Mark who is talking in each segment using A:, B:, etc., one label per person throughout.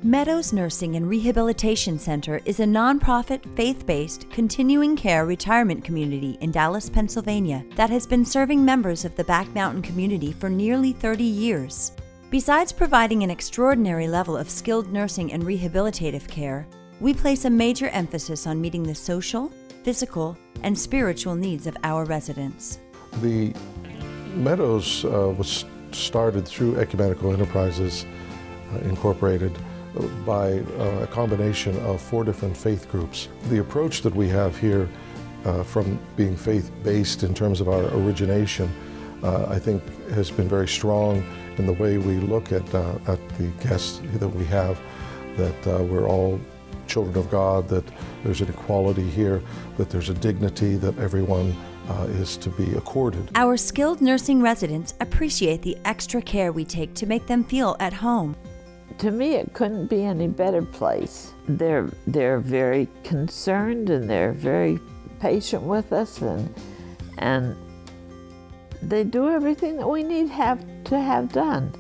A: Meadows Nursing and Rehabilitation Center is a nonprofit, faith-based, continuing care retirement community in Dallas, Pennsylvania that has been serving members of the Back Mountain community for nearly 30 years. Besides providing an extraordinary level of skilled nursing and rehabilitative care, we place a major emphasis on meeting the social, physical, and spiritual needs of our residents.
B: The Meadows was started through Ecumenical Enterprises Incorporated by a combination of 4 different faith groups. The approach that we have here from being faith-based in terms of our origination, I think has been very strong in the way we look at the guests that we have, that we're all children of God, that there's an equality here, that there's a dignity that everyone is to be accorded.
A: Our skilled nursing residents appreciate the extra care we take to make them feel at home.
C: To me, it couldn't be any better place. They're very concerned and they're very patient with us, and they do everything that we need to have done.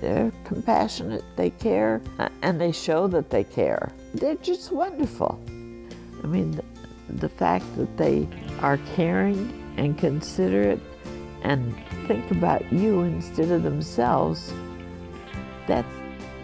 C: They're compassionate, they care, and they show that they care. They're just wonderful. I mean, the fact that they are caring and considerate and think about you instead of themselves,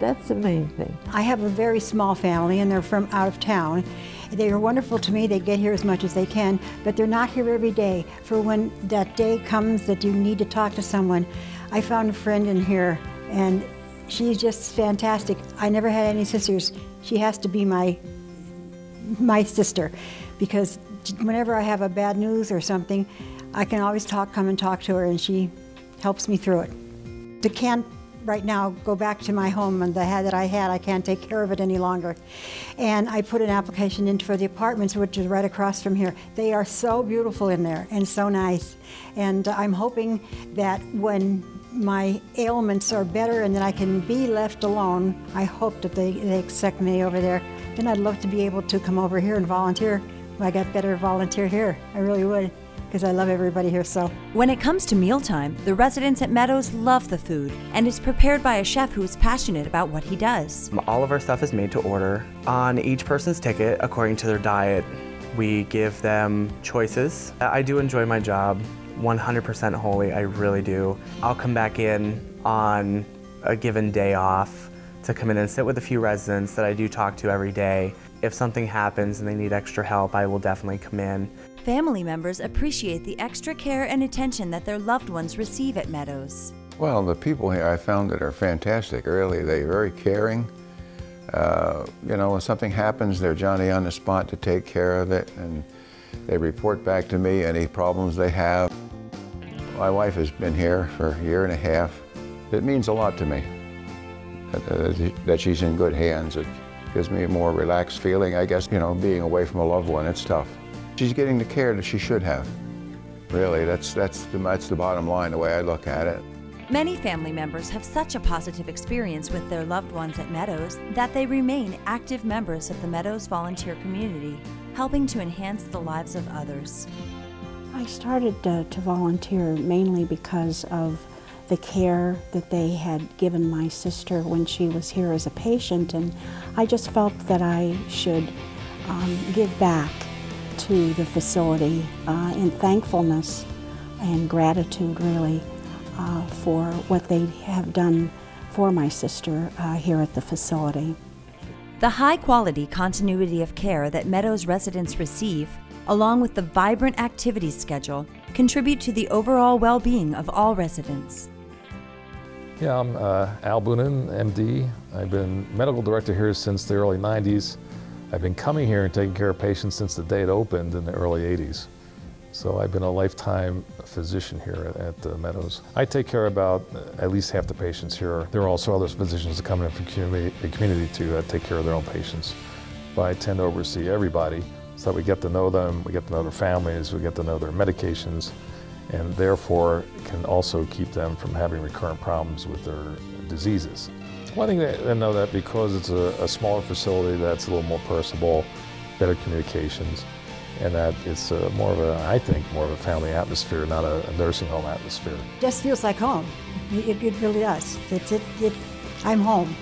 C: that's the main thing.
D: I have a very small family and they're from out of town. They are wonderful to me. They get here as much as they can, but they're not here every day. For when that day comes that you need to talk to someone, I found a friend in here and she's just fantastic. I never had any sisters. She has to be my sister, because whenever I have a bad news or something, I can always come and talk to her, and she helps me through it. I can't right now go back to my home and that I had. I can't take care of it any longer. And I put an application in for the apartments, which is right across from here. They are so beautiful in there and so nice. And I'm hoping that when my ailments are better and that I can be left alone, I hope that they accept me over there. Then I'd love to be able to come over here and volunteer. If I got better, volunteer here. I really would, because I love everybody here so.
A: When it comes to mealtime, the residents at Meadows love the food, and it's prepared by a chef who is passionate about what he does.
E: All of our stuff is made to order. On each person's ticket, according to their diet, we give them choices. I do enjoy my job 100% wholly, I really do. I'll come back in on a given day off to come in and sit with a few residents that I do talk to every day. If something happens and they need extra help, I will definitely come in.
A: Family members appreciate the extra care and attention that their loved ones receive at Meadows.
F: Well, the people here I found that are fantastic, really. They're very caring. You know, when something happens, they're Johnny on the spot to take care of it, and they report back to me any problems they have. My wife has been here for a year and a half. It means a lot to me that she's in good hands. It gives me a more relaxed feeling, I guess. You know, being away from a loved one, it's tough. She's getting the care that she should have. Really, that's the bottom line, the way I look at it.
A: Many family members have such a positive experience with their loved ones at Meadows that they remain active members of the Meadows volunteer community, helping to enhance the lives of others.
G: I started to volunteer mainly because of the care that they had given my sister when she was here as a patient, and I just felt that I should give back to the facility in thankfulness and gratitude, really, for what they have done for my sister here at the facility.
A: The high-quality continuity of care that Meadows residents receive, along with the vibrant activities schedule, contribute to the overall well-being of all residents.
H: Yeah, I'm Al Boonin, MD. I've been medical director here since the early 90s. I've been coming here and taking care of patients since the day it opened in the early 80s. So I've been a lifetime physician here at Meadows. I take care of about at least half the patients here. There are also other physicians that come in from the community to take care of their own patients. But I tend to oversee everybody so that we get to know them, we get to know their families, we get to know their medications, and therefore can also keep them from having recurrent problems with their diseases. One thing they know that because it's a smaller facility, that's a little more personable, better communications, and that it's more of a, I think, more of a family atmosphere, not a nursing home atmosphere.
D: Just feels like home. It really does. I'm home.